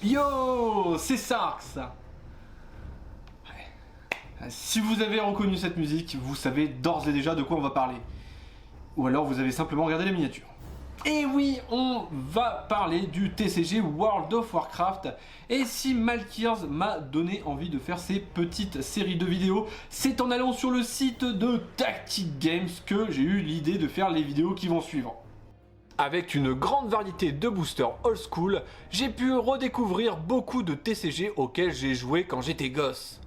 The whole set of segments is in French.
Yo, c'est Sarx. Si vous avez reconnu cette musique, vous savez d'ores et déjà de quoi on va parler. Ou alors vous avez simplement regardé les miniatures. Et oui, on va parler du TCG World of Warcraft. Et si Malkiers m'a donné envie de faire ces petites séries de vidéos, c'est en allant sur le site de Tactic Games que j'ai eu l'idée de faire les vidéos qui vont suivre. Avec une grande variété de boosters old school, j'ai pu redécouvrir beaucoup de TCG auxquels j'ai joué quand j'étais gosse.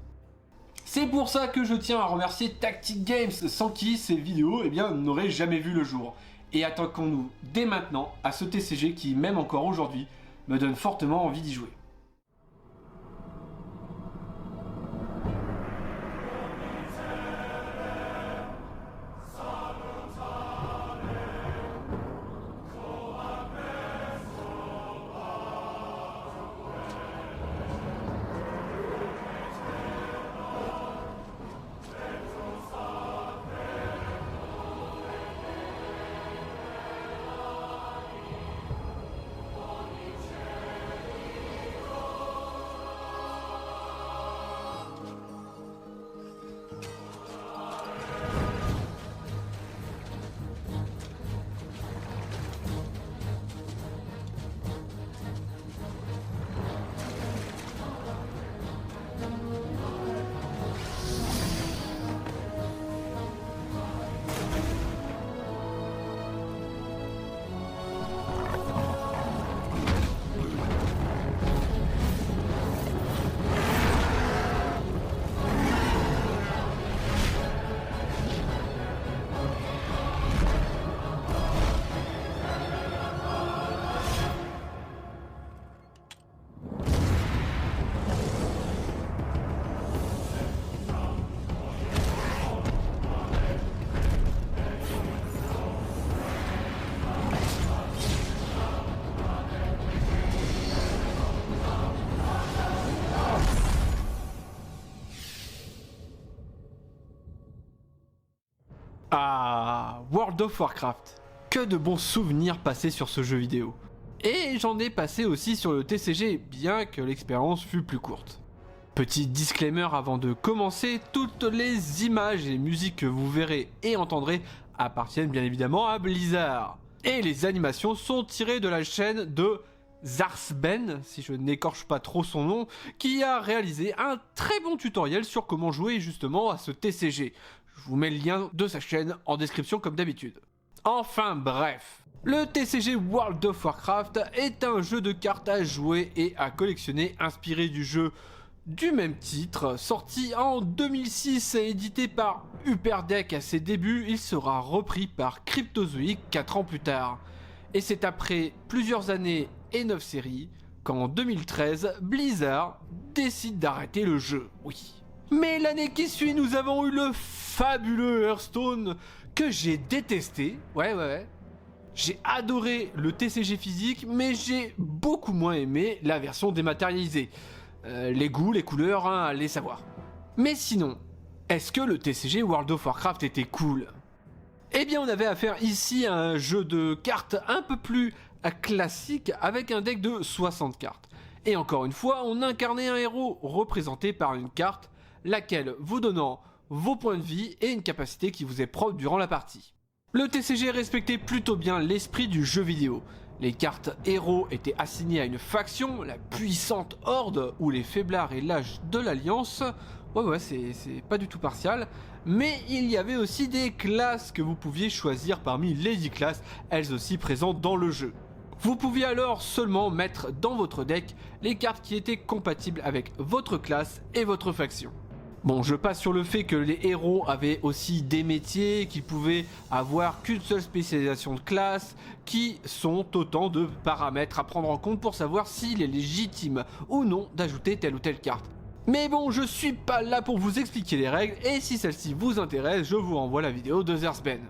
C'est pour ça que je tiens à remercier Tactic Games, sans qui ces vidéos n'auraient jamais vu le jour. Et attaquons-nous dès maintenant à ce TCG qui, même encore aujourd'hui, me donne fortement envie d'y jouer. Ah, World of Warcraft. Que de bons souvenirs passés sur ce jeu vidéo. Et j'en ai passé aussi sur le TCG, bien que l'expérience fût plus courte. Petit disclaimer avant de commencer, toutes les images et musiques que vous verrez et entendrez appartiennent bien évidemment à Blizzard. Et les animations sont tirées de la chaîne de Zarsben, si je n'écorche pas trop son nom, qui a réalisé un très bon tutoriel sur comment jouer justement à ce TCG. Je vous mets le lien de sa chaîne en description comme d'habitude. Enfin bref, le TCG World of Warcraft est un jeu de cartes à jouer et à collectionner inspiré du jeu du même titre, sorti en 2006 et édité par Hyperdeck à ses débuts. Il sera repris par Cryptozoic 4 ans plus tard. Et c'est après plusieurs années et 9 séries qu'en 2013, Blizzard décide d'arrêter le jeu. Oui. Mais l'année qui suit, nous avons eu le fabuleux Hearthstone que j'ai détesté. Ouais. J'ai adoré le TCG physique, mais j'ai beaucoup moins aimé la version dématérialisée. Les goûts, les couleurs, allez savoir. Mais sinon, est-ce que le TCG World of Warcraft était cool ? Eh bien, on avait affaire ici à un jeu de cartes un peu plus classique avec un deck de 60 cartes. Et encore une fois, on incarnait un héros représenté par une carte, laquelle vous donnant vos points de vie et une capacité qui vous est propre durant la partie. Le TCG respectait plutôt bien l'esprit du jeu vidéo. Les cartes héros étaient assignées à une faction, la puissante Horde ou les faiblards et lâches de l'Alliance. Ouais, c'est pas du tout partial. Mais il y avait aussi des classes que vous pouviez choisir parmi les 10 classes, elles aussi présentes dans le jeu. Vous pouviez alors seulement mettre dans votre deck les cartes qui étaient compatibles avec votre classe et votre faction. Bon, je passe sur le fait que les héros avaient aussi des métiers, qu'ils pouvaient avoir qu'une seule spécialisation de classe, qui sont autant de paramètres à prendre en compte pour savoir s'il est légitime ou non d'ajouter telle ou telle carte. Mais bon, je suis pas là pour vous expliquer les règles, et si celle-ci vous intéresse, je vous renvoie la vidéo de Zersben.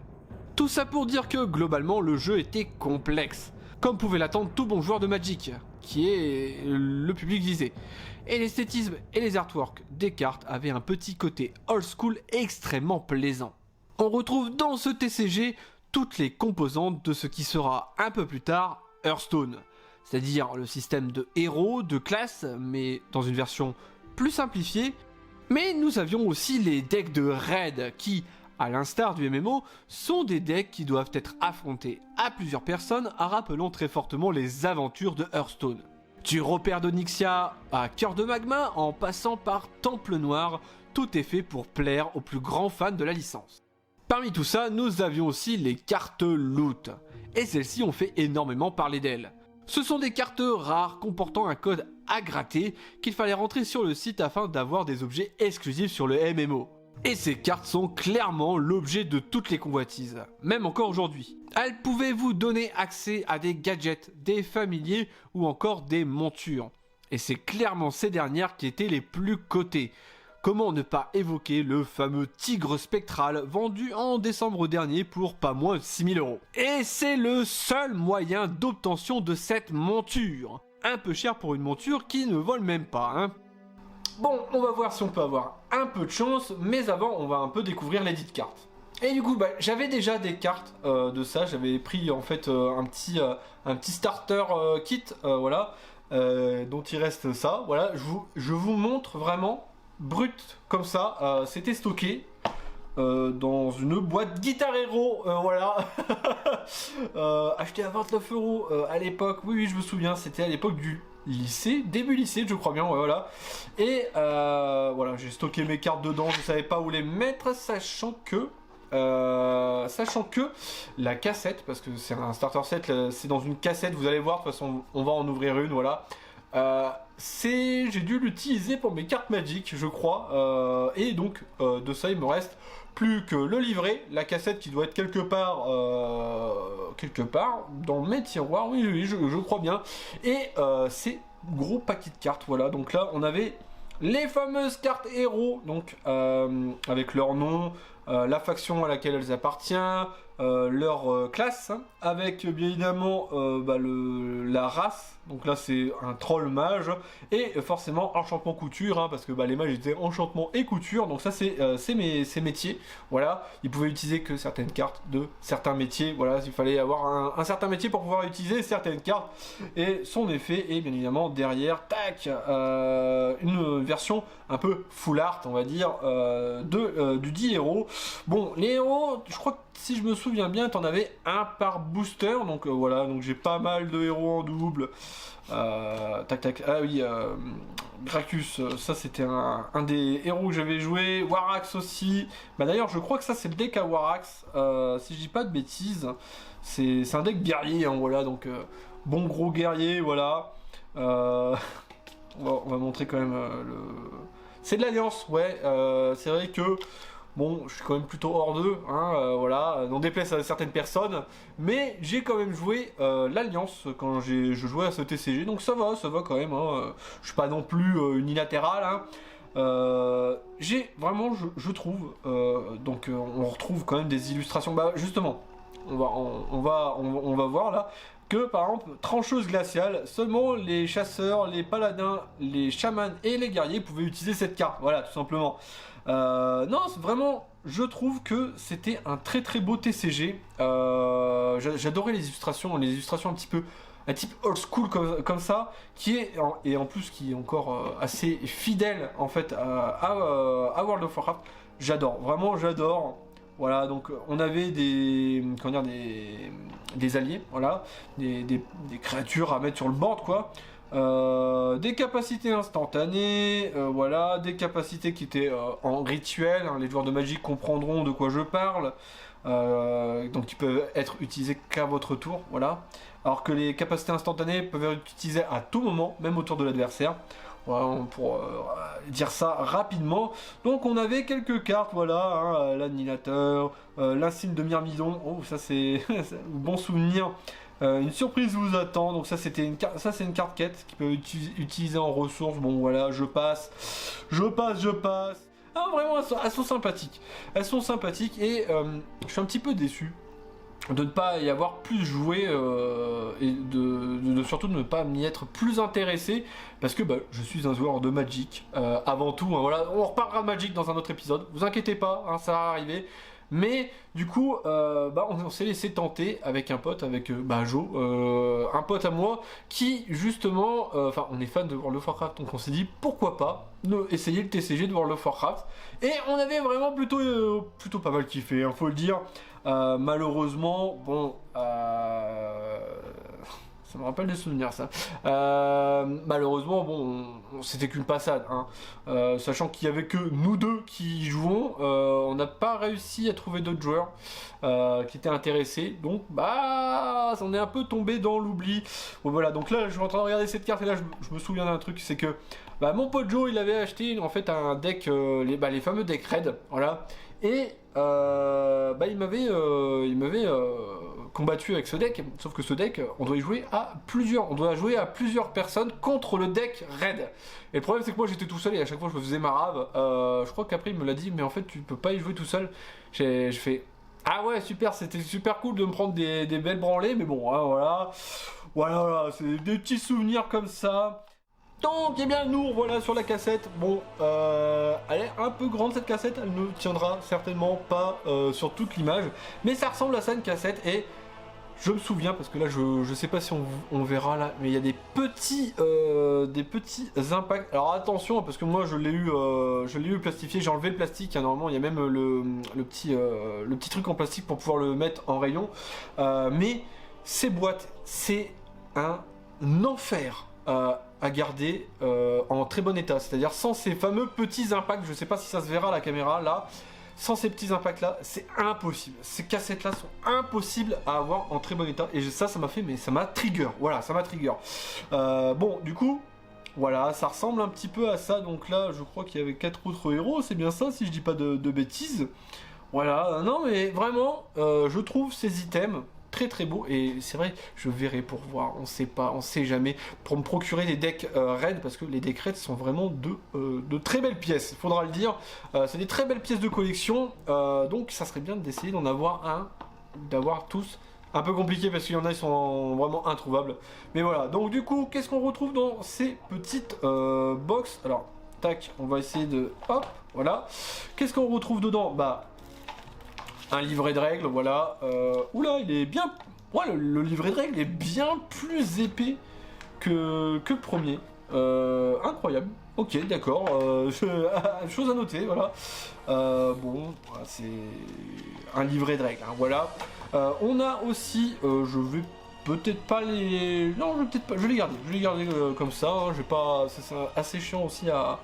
Tout ça pour dire que globalement le jeu était complexe, comme pouvait l'attendre tout bon joueur de Magic, qui est le public visé. Et l'esthétisme et les artworks des cartes avaient un petit côté old school extrêmement plaisant. On retrouve dans ce TCG toutes les composantes de ce qui sera un peu plus tard Hearthstone. c'est-à-dire le système de héros, de classes, mais dans une version plus simplifiée. Mais nous avions aussi les decks de raid qui, à l'instar du MMO, sont des decks qui doivent être affrontés à plusieurs personnes, rappelant très fortement les aventures de Hearthstone. Du repère d'Onyxia à Cœur de Magma, en passant par Temple Noir, tout est fait pour plaire aux plus grands fans de la licence. Parmi tout ça, nous avions aussi les cartes loot, et celles-ci ont fait énormément parler d'elles. Ce sont des cartes rares comportant un code à gratter qu'il fallait rentrer sur le site afin d'avoir des objets exclusifs sur le MMO. Et ces cartes sont clairement l'objet de toutes les convoitises, même encore aujourd'hui. Elles pouvaient vous donner accès à des gadgets, des familiers ou encore des montures. Et c'est clairement ces dernières qui étaient les plus cotées. Comment ne pas évoquer le fameux tigre spectral vendu en décembre dernier pour pas moins de 6 000 €. Et c'est le seul moyen d'obtention de cette monture. Un peu cher pour une monture qui ne vole même pas, hein. Bon, on va voir si on peut avoir un peu de chance, mais avant, on va un peu découvrir les dites cartes. Et du coup, j'avais déjà des cartes de ça, j'avais pris en fait un petit starter kit, voilà, dont il reste ça, voilà, je vous montre vraiment, brut, comme ça, c'était stocké dans une boîte Guitar Hero, voilà, acheté à 29 € à l'époque, oui, je me souviens, c'était à l'époque du lycée, début lycée je crois bien, ouais, voilà. Et voilà, j'ai stocké mes cartes dedans, je savais pas où les mettre, sachant que la cassette, parce que c'est un starter set, c'est dans une cassette, vous allez voir, de toute façon on va en ouvrir une, voilà. J'ai dû l'utiliser pour mes cartes Magic, je crois, et donc de ça il me reste plus que le livret, la cassette qui doit être quelque part dans mes tiroirs, oui, je crois bien, et ces gros paquets de cartes, voilà, donc là on avait les fameuses cartes héros, donc avec leur nom, la faction à laquelle elles appartiennent, leur classe, hein, avec bien évidemment la race, donc là c'est un troll mage, et forcément enchantement couture, hein, parce que les mages étaient enchantement et couture, donc ça c'est mes métiers, voilà, ils pouvaient utiliser que certaines cartes de certains métiers, voilà, il fallait avoir un certain métier pour pouvoir utiliser certaines cartes, et son effet est bien évidemment derrière, tac, une version un peu full art, on va dire, du dit héros. Bon, les héros, je crois que si je me souviens bien, t'en avais un par booster, donc voilà, donc j'ai pas mal de héros en double. Tac tac, ah oui, Gracchus, ça c'était un des héros que j'avais joué, Warax aussi, d'ailleurs je crois que ça c'est le deck à Warax, si je dis pas de bêtises, c'est un deck guerrier, hein, voilà, donc bon gros guerrier, voilà, on va montrer quand même c'est de l'Alliance, ouais, c'est vrai que bon, je suis quand même plutôt hors d'eux, hein, voilà, n'en déplaise à certaines personnes, mais j'ai quand même joué l'Alliance quand je jouais à ce TCG, donc ça va quand même, hein, je suis pas non plus unilatéral, hein. J'ai vraiment, je trouve, donc on retrouve quand même des illustrations, justement, on va voir là, que par exemple, trancheuse glaciale, seulement les chasseurs, les paladins, les chamans et les guerriers pouvaient utiliser cette carte, voilà, tout simplement. Non, vraiment, je trouve que c'était un très très beau TCG. J'adorais les illustrations un type old school comme ça, et en plus qui est encore assez fidèle en fait à World of Warcraft. J'adore, vraiment j'adore. Voilà, donc on avait des alliés, voilà, des créatures à mettre sur le board, quoi. Des capacités instantanées, voilà, des capacités qui étaient en rituel, hein, les joueurs de Magic comprendront de quoi je parle, donc qui peuvent être utilisés qu'à votre tour, voilà, alors que les capacités instantanées peuvent être utilisées à tout moment, même au tour de l'adversaire. Voilà, pour dire ça rapidement. Donc on avait quelques cartes, voilà, hein, l'annihilateur, l'insigne de Myrmidon, oh ça c'est bon souvenir. Une surprise vous attend, donc ça c'est une carte quête qui peut être utilisée en ressources. Bon voilà, je passe. Ah vraiment, elles sont sympathiques. Elles sont sympathiques et je suis un petit peu déçu de ne pas y avoir plus joué et surtout de ne pas m'y être plus intéressé, parce que je suis un joueur de Magic avant tout, hein, voilà, on reparlera de Magic dans un autre épisode, vous inquiétez pas, hein, ça va arriver. Mais du coup, on s'est laissé tenter avec un pote, avec Joe, un pote à moi, qui justement, on est fan de World of Warcraft, donc on s'est dit pourquoi pas essayer le TCG de World of Warcraft. Et on avait vraiment plutôt pas mal kiffé, faut le dire. Malheureusement, bon, ça me rappelle des souvenirs, ça. Malheureusement, bon, c'était qu'une passade, hein. Sachant qu'il y avait que nous deux qui jouons, on n'a pas réussi à trouver d'autres joueurs qui étaient intéressés. Donc, on est un peu tombé dans l'oubli. Bon, voilà, donc là, je suis en train de regarder cette carte et là, je me souviens d'un truc, c'est que mon pote Joe, il avait acheté en fait un deck, les fameux decks raid, voilà. Et il m'avait combattu avec ce deck, sauf que ce deck, on doit jouer à plusieurs personnes contre le deck raid. Et le problème c'est que moi j'étais tout seul et à chaque fois je me faisais ma rave. Je crois qu'après il me l'a dit, mais en fait tu peux pas y jouer tout seul. Je fais ah ouais super, c'était super cool de me prendre des belles branlées, mais bon hein, voilà, c'est des petits souvenirs comme ça. Donc, eh bien, nous, voilà sur la cassette. Bon, elle est un peu grande cette cassette, elle ne tiendra certainement pas sur toute l'image, mais ça ressemble à ça une cassette. Et je me souviens, parce que là, je sais pas si on verra là, mais il y a des petits impacts. Alors attention, parce que moi, je l'ai eu plastifié. J'ai enlevé le plastique. Hein, normalement, il y a même le petit truc en plastique pour pouvoir le mettre en rayon. Mais ces boîtes, c'est un enfer à garder en très bon état, c'est-à-dire sans ces fameux petits impacts. Je sais pas si ça se verra à la caméra là, sans ces petits impacts là, c'est impossible. Ces cassettes là sont impossibles à avoir en très bon état, et ça m'a fait, mais ça m'a trigger, voilà, ça m'a trigger. Bon, du coup, voilà, ça ressemble un petit peu à ça. Donc là, je crois qu'il y avait 4 autres héros, c'est bien ça, si je dis pas de bêtises. Voilà, non mais vraiment, je trouve ces items très beau, et c'est vrai, je verrai pour voir, on sait jamais, pour me procurer des decks raid, parce que les decks raid sont vraiment de très belles pièces, il faudra le dire. C'est des très belles pièces de collection, donc ça serait bien d'essayer d'en avoir d'avoir tous. Un peu compliqué parce qu'il y en a, ils sont vraiment introuvables, mais voilà. Donc du coup, qu'est-ce qu'on retrouve dans ces petites box? Alors tac, on va essayer de hop, voilà. Qu'est-ce qu'on retrouve dedans? Un livret de règles, voilà. Oula, il est bien... Ouais, le livret de règles est bien plus épais que le premier. Incroyable. Ok, d'accord. Chose à noter, voilà. Bon, voilà, c'est un livret de règles, hein, voilà. On a aussi... je vais peut-être pas les... Non, je vais les garder. Je vais les garder comme ça. Hein, je vais pas... C'est assez chiant aussi à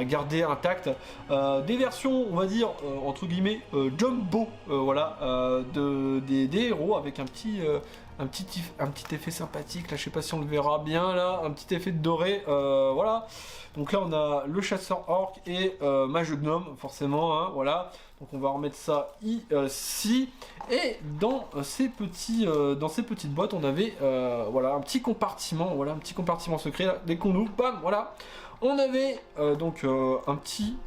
garder intact. Des versions, on va dire, entre guillemets, jumbo, voilà, des héros avec un petit effet sympathique. Là, je sais pas si on le verra bien, là, un petit effet de doré, voilà. Donc là, on a le chasseur orc et mage gnome, forcément, hein, voilà. Donc on va remettre ça ici. Et dans ces petites boîtes, on avait voilà, un petit compartiment, voilà, un petit compartiment secret. Là, dès qu'on ouvre, bam, voilà. On avait donc un petit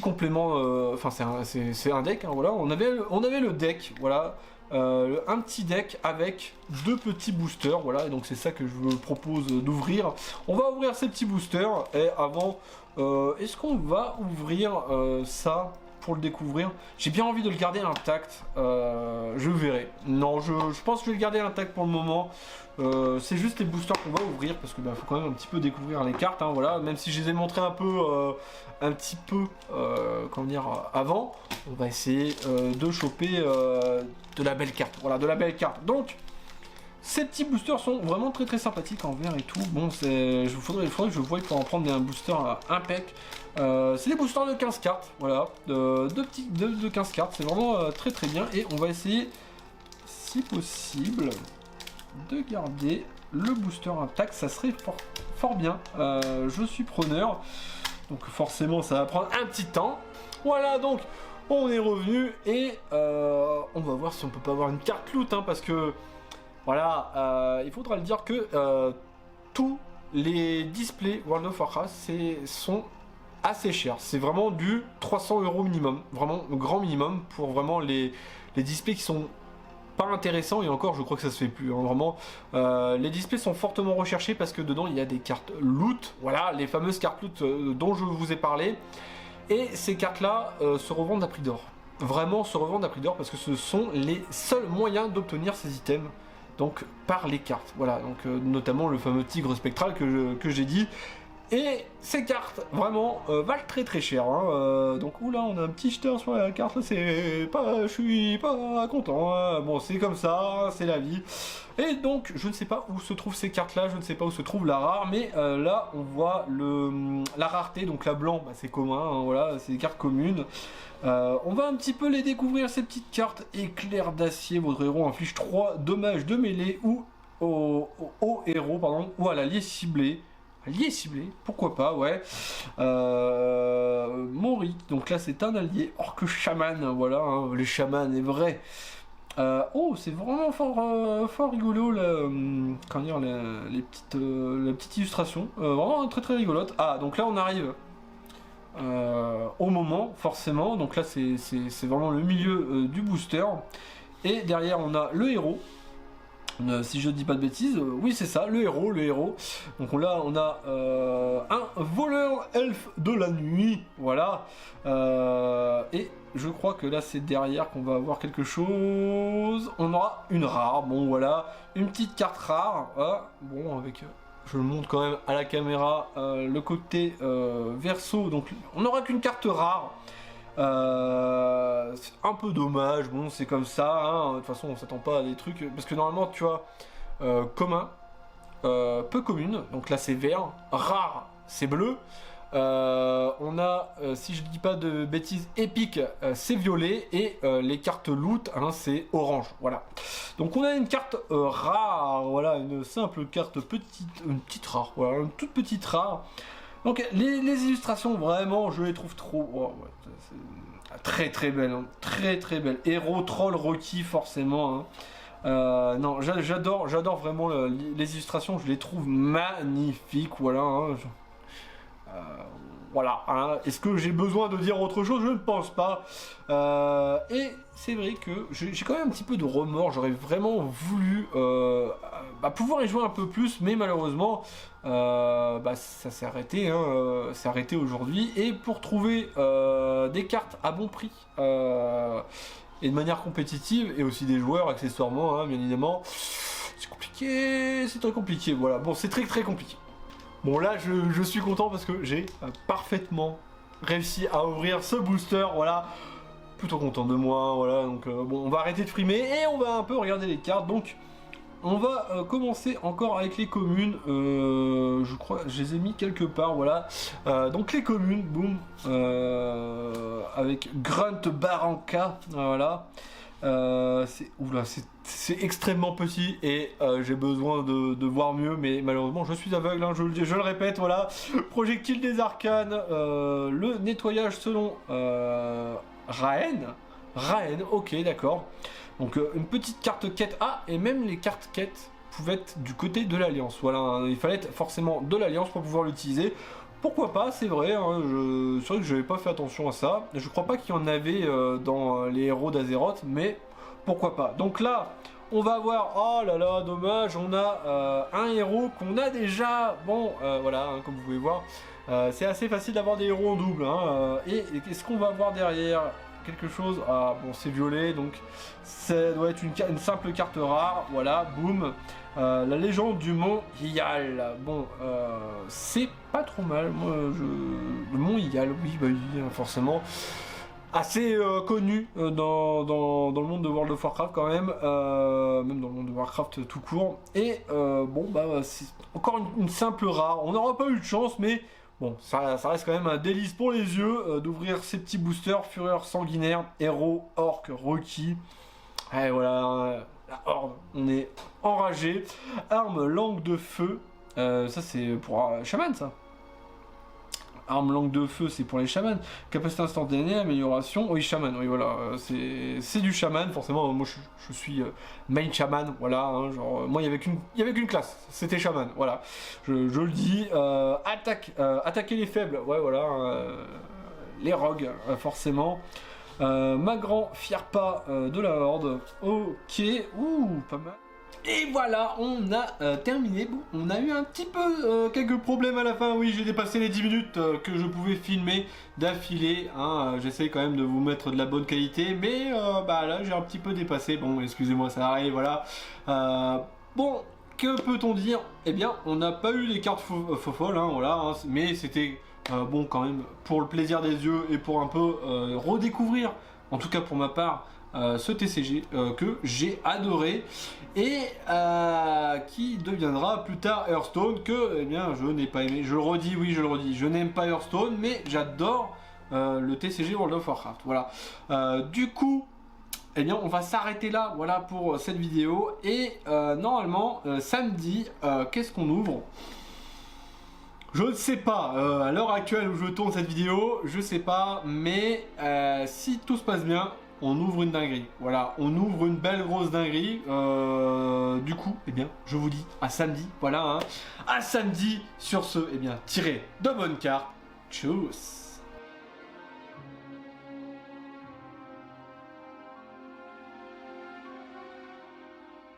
complément, enfin c'est un deck, hein, voilà. On avait le deck, voilà, un petit deck avec 2 petits boosters, voilà. Et donc c'est ça que je vous propose d'ouvrir. On va ouvrir ces petits boosters, et avant, est-ce qu'on va ouvrir ça pour le découvrir? J'ai bien envie de le garder intact, je verrai. Non, je pense que je vais le garder intact pour le moment. C'est juste les boosters qu'on va ouvrir, parce que faut quand même un petit peu découvrir les cartes, hein, voilà. Même si je les ai montrées un petit peu comment dire, avant, on va essayer de choper de la belle carte, voilà, de la belle carte. Donc ces petits boosters sont vraiment très sympathiques en vert et tout. Bon, il faudrait que je voie pour en prendre un booster impec. C'est des boosters de 15 cartes, voilà, de 15 cartes, c'est vraiment très bien. Et on va essayer, si possible, de garder le booster intact, ça serait fort bien. Je suis preneur, donc forcément ça va prendre un petit temps. Voilà, donc on est revenu et on va voir si on peut pas avoir une carte loot, hein, parce que voilà, il faudra le dire que tous les displays World of Warcraft sont assez chers. C'est vraiment du 300 € minimum, vraiment grand minimum pour vraiment les displays qui sont pas intéressants, et encore je crois que ça se fait plus, hein, vraiment. Les displays sont fortement recherchés parce que dedans il y a des cartes loot, voilà, les fameuses cartes loot dont je vous ai parlé, et ces cartes là se revendent à prix d'or. vraiment se revendre à prix d'or parce que ce sont les seuls moyens d'obtenir ces items. Donc par les cartes, voilà, donc notamment le fameux tigre spectral que j'ai dit. Et ces cartes, vraiment, valent très très cher. Hein. Donc, oula, on a un petit jeteur sur la carte, c'est pas, je suis pas content. Hein. Bon, c'est comme ça, c'est la vie. Et donc, je ne sais pas où se trouvent ces cartes-là, je ne sais pas où se trouve la rare, mais là, on voit la rareté. Donc, la blanc, bah, c'est commun, hein, voilà, c'est des cartes communes. On va un petit peu les découvrir, ces petites cartes. Éclair d'acier, votre héros inflige 3 dommages de mêlée ou au héros, pardon, ou à l'allié ciblé. Allié ciblé, pourquoi pas, ouais. Mori, donc là c'est un allié, orque chaman, voilà, hein, les chamans est vrai. Oh, c'est vraiment fort rigolo, comment dire, la petite illustration, vraiment très très rigolote. Ah, donc là on arrive au moment, forcément, donc là c'est vraiment le milieu du booster. Et derrière on a le héros. Si je dis pas de bêtises, oui c'est ça, le héros. Donc là on a un voleur elfe de la nuit, voilà. Et je crois que là c'est derrière qu'on va avoir quelque chose. On aura une rare, bon voilà, une petite carte rare. Bon avec, je le montre quand même à la caméra, le côté verso, donc on n'aura qu'une carte rare. C'est un peu dommage, bon c'est comme ça, hein. De toute façon on s'attend pas à des trucs, parce que normalement tu vois, commun, peu commune, donc là c'est vert, rare c'est bleu, on a, si je dis pas de bêtises, épique c'est violet, et les cartes loot, hein, c'est orange, voilà. Donc on a une carte rare, voilà, une simple carte une petite rare, voilà, une toute petite rare. Donc les illustrations, vraiment, je les trouve trop... Oh, ouais, très très belles, hein. Très très belles. Héros, troll, Rocky, forcément. Hein. Non, j'adore vraiment les illustrations, je les trouve magnifiques, voilà. Hein. Voilà, hein. Est-ce que j'ai besoin de dire autre chose? Je ne pense pas. Et c'est vrai que j'ai quand même un petit peu de remords. J'aurais vraiment voulu pouvoir y jouer un peu plus, mais malheureusement, ça s'est arrêté. Hein, c'est arrêté aujourd'hui. Et pour trouver des cartes à bon prix et de manière compétitive, et aussi des joueurs accessoirement, hein, bien évidemment, c'est compliqué. C'est très compliqué. Voilà, bon, c'est très très compliqué. Bon là je suis content parce que j'ai parfaitement réussi à ouvrir ce booster, voilà, plutôt content de moi, voilà, donc bon on va arrêter de frimer et on va un peu regarder les cartes, donc on va commencer encore avec les communes, je crois je les ai mis quelque part, voilà, donc les communes, boum, avec Grunt Barranca, voilà. C'est extrêmement petit et j'ai besoin de voir mieux, mais malheureusement je suis aveugle, hein, je le répète, voilà. Projectile des arcanes, le nettoyage selon Raen, ok d'accord. Donc une petite carte quête, et même les cartes quête pouvaient être du côté de l'Alliance, voilà, hein, il fallait être forcément de l'Alliance pour pouvoir l'utiliser. Pourquoi pas, c'est vrai, hein, c'est vrai que je n'avais pas fait attention à ça. Je crois pas qu'il y en avait dans les héros d'Azeroth, mais pourquoi pas. Donc là, on va avoir, oh là là, dommage, on a un héros qu'on a déjà, bon, voilà, hein, comme vous pouvez voir, c'est assez facile d'avoir des héros en double. Hein, et qu'est-ce qu'on va avoir derrière? Quelque chose, bon c'est violet, donc ça doit être une simple carte rare, voilà, boum. La légende du mont Hyal, bon, c'est pas trop mal, moi, le mont Hyal, oui, bah oui, forcément, assez connu dans le monde de World of Warcraft quand même, même dans le monde de Warcraft tout court, et bon, bah, c'est encore une simple rare, on n'aura pas eu de chance, mais bon, ça reste quand même un délice pour les yeux d'ouvrir ces petits boosters, Fureur sanguinaire, héros, orc, Rocky, et voilà, la horde, on est enragé. Arme langue de feu, ça c'est pour chaman ça. Arme langue de feu c'est pour les chamans. Capacité instantanée, amélioration, oui chaman, oui voilà, c'est du chaman, forcément moi je suis main chaman, voilà, hein, genre moi il y avait qu'une classe, c'était chaman, voilà, je le dis. Attaquer les faibles, ouais voilà, les rogues forcément. Magran Fierpa de la Horde, ok, ouh, pas mal. Et voilà, on a terminé. Bon, on a eu un petit peu quelques problèmes à la fin. Oui, j'ai dépassé les 10 minutes que je pouvais filmer d'affilée. Hein. J'essaie quand même de vous mettre de la bonne qualité, mais bah là, j'ai un petit peu dépassé. Bon, excusez-moi, ça arrive, voilà. Bon, que peut-on dire? Eh bien, on n'a pas eu les cartes faux folles, hein, voilà, hein, mais c'était bon quand même pour le plaisir des yeux et pour un peu redécouvrir, en tout cas pour ma part, ce TCG que j'ai adoré et qui deviendra plus tard Hearthstone que eh bien je n'ai pas aimé. Je le redis, oui je le redis, je n'aime pas Hearthstone mais j'adore le TCG World of Warcraft. Voilà. Du coup, eh bien on va s'arrêter là, voilà pour cette vidéo et normalement samedi, qu'est-ce qu'on ouvre? Je ne sais pas, à l'heure actuelle où je tourne cette vidéo, je sais pas, mais si tout se passe bien, on ouvre une dinguerie. Voilà, on ouvre une belle grosse dinguerie. Du coup, eh bien, je vous dis à samedi, voilà, hein, à samedi. Sur ce, eh bien, tirez de bonnes cartes. Tchuss.